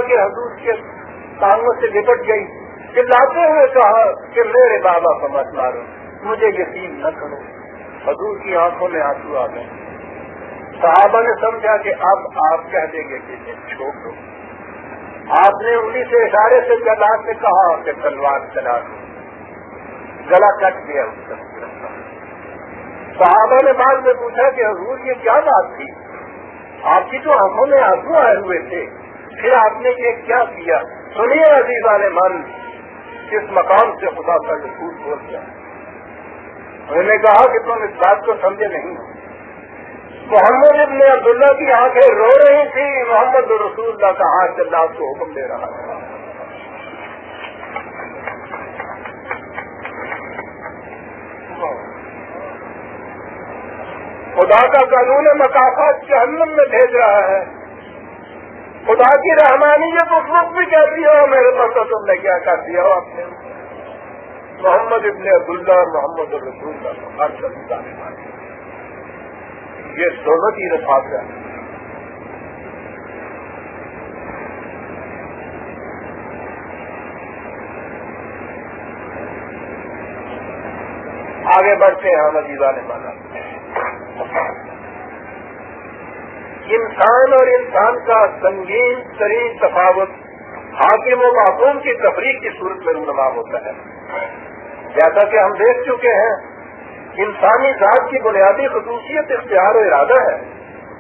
کے حضور کے ٹانگوں سے لپٹ گئی، چلاتے ہوئے کہا کہ میرے بابا کو مت مارو، مجھے یقین نہ کرو۔ حضور کی آنکھوں میں آنسو آ گئے۔ صحابہ نے سمجھا کہ اب آپ کہہ دیں گے کہ چھوڑ دو۔ آپ نے انہی سے اشارے سے جلال سے کہا کہ تلوار چلا دو، گلا کٹ گیا اس کا۔ صحابہ نے بعد میں پوچھا کہ حضور یہ کیا بات تھی، آپ کی تو آنکھوں میں آنسو آئے ہوئے تھے، پھر آپ نے یہ کیا کیا؟ سنیے عزیزان من، کس مقام سے خدا کا رسول بول گیا۔ انہوں نے کہا کہ تم اس بات کو سمجھے نہیں۔ محمد ابن عبداللہ کی آنکھیں رو رہی تھی، محمد رسول اللہ کا ہاتھ اللہ کو حکم دے رہا تھا۔ خدا کا قانون مکافات جہنم میں بھیج رہا ہے، خدا کی رحمانیت اس وقت بھی کہتی ہو میرے پاس تو تم نے کیا کر دیا ہو اپنے محمد ابن عبداللہ اور محمد رسول اللہ کو ہر طریقہ مانی، یہ دونوں کی رفاقت ہے۔ آگے بڑھتے ہیں ہم عزیزان مانا۔ انسان اور انسان کا سنگین ترین تفاوت حاکم و محکوم کی تفریق کی صورت میں رونما ہوتا ہے۔ جیسا کہ ہم دیکھ چکے ہیں، انسانی ذات کی بنیادی خصوصیت اختیار و ارادہ ہے۔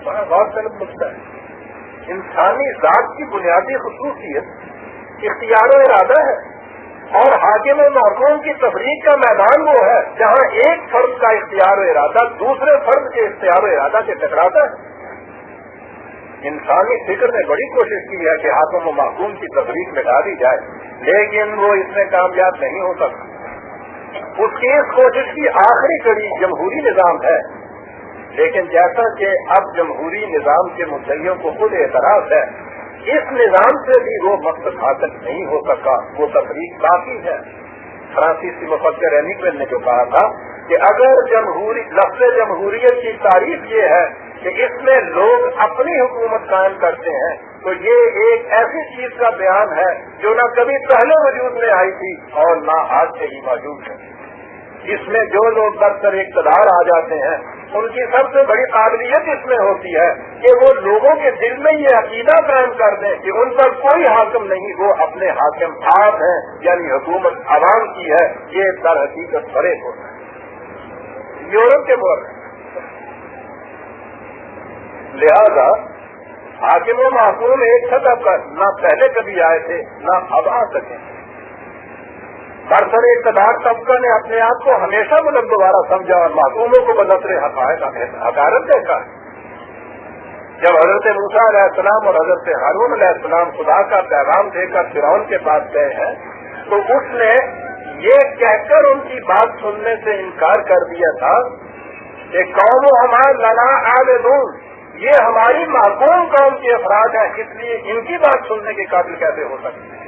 بڑا غور طلب مسئلہ ہے۔ انسانی ذات کی بنیادی خصوصیت اختیار و ارادہ ہے، اور حاکم و محکوم کی تفریق کا میدان وہ ہے جہاں ایک فرد کا اختیار و ارادہ دوسرے فرد کے اختیار و ارادہ سے ٹکراتا ہے۔ انسانی فکر نے بڑی کوشش کی ہے کہ حاکم و محکوم کی تفریق میں ڈالی جائے، لیکن وہ اس میں کامیاب نہیں ہو سکتا۔ اس کی اس کوشش کی آخری کڑی جمہوری نظام ہے، لیکن جیسا کہ اب جمہوری نظام کے مدعیوں کو خود اعتراض ہے، اس نظام سے بھی وہ مقصد حاصل نہیں ہو سکا، وہ تفریق باقی ہے۔ فرانسیسی مفکر اینیکوین نے جو کہا تھا کہ اگر لفظ جمہوریت کی تعریف یہ ہے کہ اس میں لوگ اپنی حکومت قائم کرتے ہیں، تو یہ ایک ایسی چیز کا بیان ہے جو نہ کبھی پہلے وجود میں آئی تھی اور نہ آج سے ہی موجود ہے۔ اس میں جو لوگ برسر اقتدار آ جاتے ہیں، ان کی سب سے بڑی قابلیت اس میں ہوتی ہے کہ وہ لوگوں کے دل میں یہ عقیدہ قائم کر دیں کہ ان پر کوئی حاکم نہیں، وہ اپنے حاکم آپ ہیں، یعنی حکومت عوام کی ہے۔ یہ در حقیقت بڑے ہوتا ہے یورپ کے ملک۔ لہذا حاکم و محکوم ایک سطح پر نہ پہلے کبھی آئے تھے نہ اب آ سکیں۔ برسر اقتدار طبقہ نے اپنے آپ کو ہمیشہ بلند دوبارہ سمجھا اور محکوموں کو بنظر حقارت دیکھا۔ جب حضرت موسیٰ علیہ السلام اور حضرت ہارون علیہ السلام خدا کا پیغام دے کر فرعون کے پاس گئے ہیں، تو اس نے یہ کہہ کر ان کی بات سننے سے انکار کر دیا تھا کہ قوم ہمارا لنا عابدون، یہ ہماری محکوم قوم کے افراد ہیں، اس لیے ان کی بات سننے کے قابل کیسے ہو سکتے ہیں۔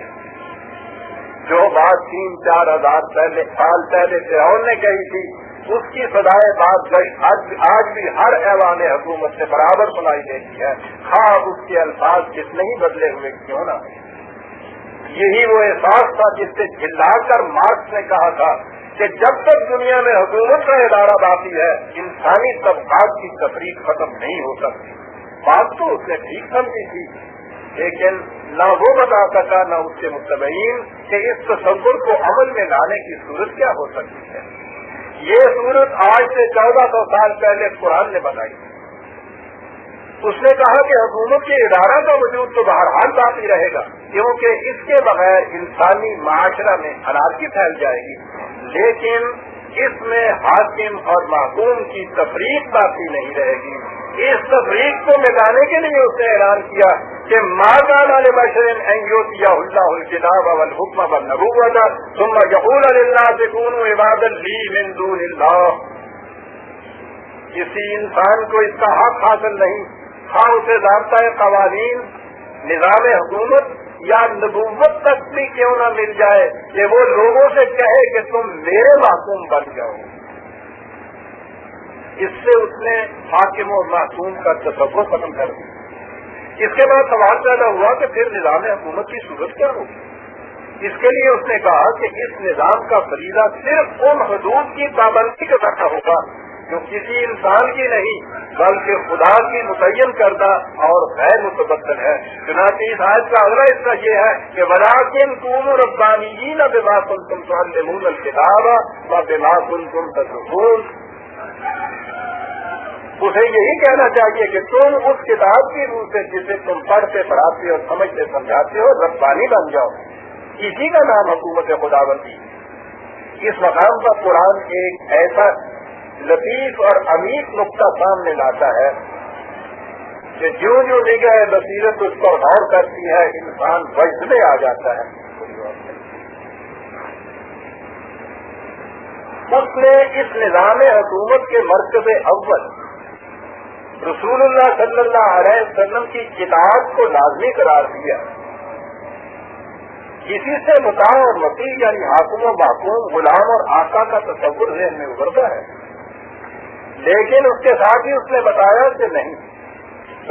جو بات 3-4 ہزار سال پہلے فرعون نے کہی تھی، اس کی سدائے بات آج بھی ہر ایوان حکومت سے برابر سنائی دیتی ہے، خواہ اس کے الفاظ کتنے ہی بدلے ہوئے کیوں نہ۔ یہی وہ احساس تھا جس سے جھلا کر مارکس نے کہا تھا کہ جب تک دنیا میں حکومت کا ادارہ باقی ہے، انسانی طبقات کی تفریق ختم نہیں ہو سکتی۔ بات تو اس نے ٹھیک سمجھی تھی، لیکن نہ وہ بتا سکا نہ اس کے متبعین کہ اس تصور کو عمل میں لانے کی صورت کیا ہو سکتی ہے۔ یہ صورت آج سے 1400 سال پہلے قرآن نے بتائی۔ اس نے کہا کہ حکومت کے ادارہ کا وجود تو بہرحال باقی رہے گا، کیونکہ اس کے بغیر انسانی معاشرہ میں انارکی پھیل جائے گی، لیکن اس میں حاکم اور محکوم کی تفریق باقی نہیں رہے گی۔ اس تفریق کو مٹانے کے لیے اس نے اعلان کیا کہ ما کان لبشر ان یؤتیہ اللہ الکتاب والحکم والنبوۃ ثم یقول للناس کونوا عبادا لی من دون اللہ۔ کسی انسان کو اس کا حق حاصل نہیں، خواہ اسے ضابطۂ قوانین، نظام حکومت یا نبوت تک بھی کیوں نہ مل جائے، کہ وہ لوگوں سے کہے کہ تم میرے محکوم بن جاؤ۔ اس سے اس نے حاکم اور محکوم کا تصور ختم کر دیا۔ اس کے بعد سوال پیدا ہوا کہ پھر نظام حکومت کی صورت کیا ہوگی؟ اس کے لیے اس نے کہا کہ اس نظام کا فریضہ صرف ان حدود کی پابندی کا کرنا ہوگا جو کسی انسان کی نہیں بلکہ خدا کی متعین کردہ اور غیر متبدل ہے۔ چنانچہ اس آیت کا اگلا حصہ یہ ہے کہ وَلَٰكِن كُونُوا رَبَّانِيِّينَ بِمَا كُنتُمْ تُعَلِّمُونَ الْكِتَابَ وَبِمَا كُنتُمْ تَدْرُسُونَ۔ اسے یہی کہنا چاہیے کہ تم اس کتاب کی روح سے جسے تم پڑھتے پڑھاتے اور سمجھتے سمجھاتے ہو ربانی بن جاؤ۔ اسی کا نام حکومت خداوندی۔ اس مقام پر قرآن ایک ایسا لطیف اور عمیق نقطہ سامنے لاتا ہے کہ جو نگاہ بصیرت اس پر غور کرتی ہے انسان وجد میں آ جاتا ہے۔ اس نے اس نظام حکومت کے مرکز اول رسول اللہ صلی اللہ علیہ وسلم کی اطاعت کو لازمی قرار دیا۔ اسی سے مطاع اور مطیع یعنی حاکم و محکوم، غلام اور آقا کا تصور ذہن میں ابھرتا ہے، لیکن اس کے ساتھ ہی اس نے بتایا کہ نہیں،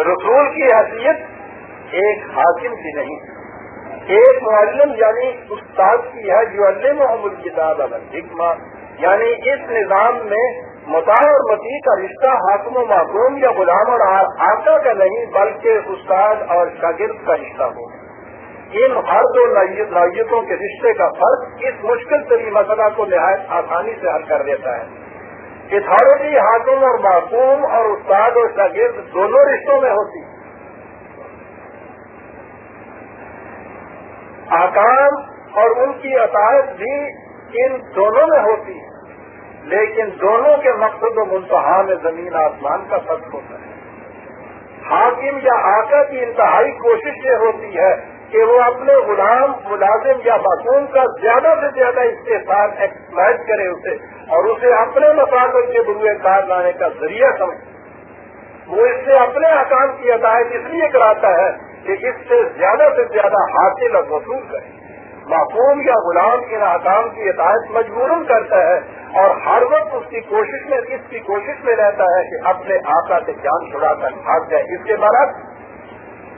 رسول کی حیثیت ایک حاکم کی نہیں، ایک معلم یعنی استاد کی ہے، جو علمہم الکتاب والحکمہ، یعنی اس نظام میں مطاع اور مطیع کا رشتہ حاکم و محکوم یا غلام اور آقا کا نہیں بلکہ استاد اور شاگرد کا رشتہ ہو۔ ان ہر دو نوعیتوں کے رشتے کا فرق اس مشکل ترین مسئلہ کو نہایت آسانی سے حل کر دیتا ہے۔ اتھارٹی حاکم اور محکوم اور استاد اور شاگرد دونوں رشتوں میں ہوتی، احکام اور ان کی اطاعت بھی ان دونوں میں ہوتی ہے، لیکن دونوں کے مقصد و منتہا میں زمین آسمان کا فرق ہوتا ہے۔ حاکم یا آقا کی انتہائی کوشش یہ ہوتی ہے کہ وہ اپنے غلام، ملازم یا معصوم کا زیادہ سے زیادہ استحصال ایکسپلائٹ کرے اسے، اور اسے اپنے مفادات کے بروئے کار لانے کا ذریعہ سمجھے۔ وہ اس سے اپنے احکام کی اطاعت اس لیے کراتا ہے کہ اس سے زیادہ حاصل اور وصول کرے۔ معصوم یا غلام ان احکام کی اطاعت مجبوراً کرتا ہے اور ہر وقت اس کی کوشش میں رہتا ہے کہ اپنے آقا سے جان چھڑا کر بھاگ جائے۔ اس کے برعکس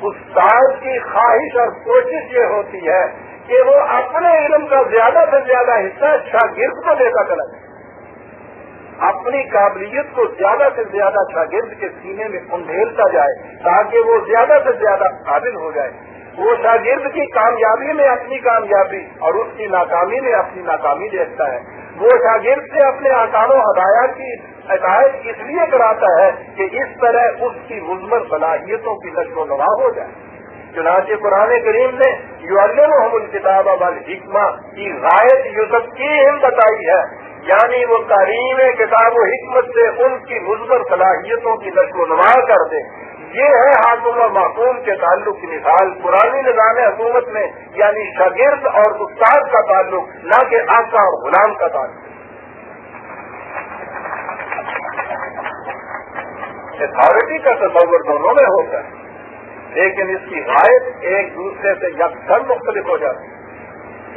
استاد کی خواہش اور کوشش یہ ہوتی ہے کہ وہ اپنے علم کا زیادہ سے زیادہ حصہ شاگرد کو دیتا چلا جائے، اپنی قابلیت کو زیادہ سے زیادہ شاگرد کے سینے میں انڈھیلتا جائے تاکہ وہ زیادہ سے زیادہ قابل ہو جائے۔ وہ شاگرد کی کامیابی میں اپنی کامیابی اور اس کی ناکامی میں اپنی ناکامی دیکھتا ہے۔ وہ شاگرد سے اپنے احکام و ہدایات کی ہدایت اس لیے کراتا ہے کہ اس طرح اس کی مضمر صلاحیتوں کی نشو و نما ہو جائے۔ چنانچہ قرآن کریم نے یعلمہم الکتاب والحکمہ کی غایت یزکیہم بتائی ہے، یعنی وہ تعلیم کتاب و حکمت سے ان کی مضمر صلاحیتوں کی نشو و نما کر دے۔ یہ ہے حاکم و محکوم کے تعلق کی مثال پرانی نظام حکومت میں، یعنی شاگرد اور استاد کا تعلق، نہ کہ آقا اور غلام کا تعلق۔ اتھارٹی کا تصور دونوں میں ہوتا ہے، لیکن اس کی غایت ایک دوسرے سے یکسر مختلف ہو جاتی ہے۔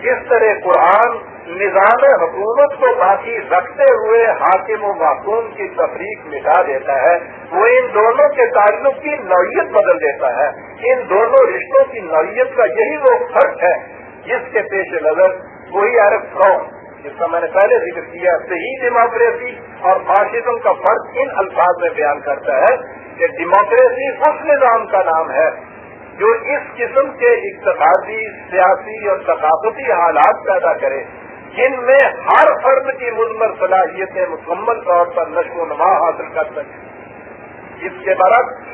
جس طرح قرآن نظام حکومت کو باقی رکھتے ہوئے حاکم و محکوم کی تفریق مٹا دیتا ہے، وہ ان دونوں کے تعلق کی نوعیت بدل دیتا ہے۔ ان دونوں رشتوں کی نوعیت کا یہی وہ فرق ہے جس کے پیش نظر وہی عرب قوم، جس کا میں نے پہلے ذکر کیا، صحیح ڈیموکریسی اور فاشزم کا فرق ان الفاظ میں بیان کرتا ہے کہ ڈیموکریسی اس نظام کا نام ہے جو اس قسم کے اقتصادی، سیاسی اور ثقافتی حالات پیدا کرے جن میں ہر فرد کی مضمر صلاحیتیں مکمل طور پر نشو و نما حاصل کر سکیں۔ اس کے برعکس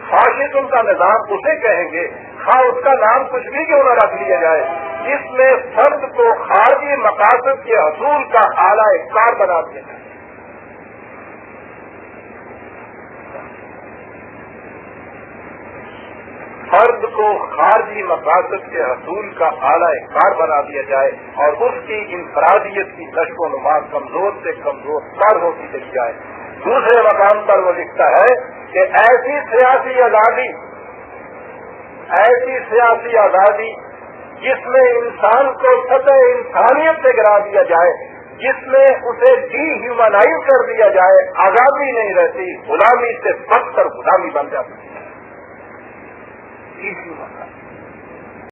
فاشزم کا نظام اسے کہیں گے، خواہ اس کا نام کچھ بھی کیوں نہ رکھ لیا جائے، جس میں فرد کو خارجی مقاصد کے حصول کا اعلیٰ کار بنا دیا جائے۔ فرد کو خارجی مقاصد کے حصول کا اعلیٰ کار بنا دیا جائے اور اس کی انفرادیت کی نشو و نما کمزور سے کمزور تر ہوتی چلی جائے۔ دوسرے مقام پر وہ لکھتا ہے کہ ایسی سیاسی آزادی جس میں انسان کو سطح انسانیت سے گرا دیا جائے، جس میں اسے ڈی ہیومنائز کر دیا جائے، آزادی نہیں رہتی، غلامی سے بدتر غلامی بن جاتی ہے۔ تکلیف ہی ہوتا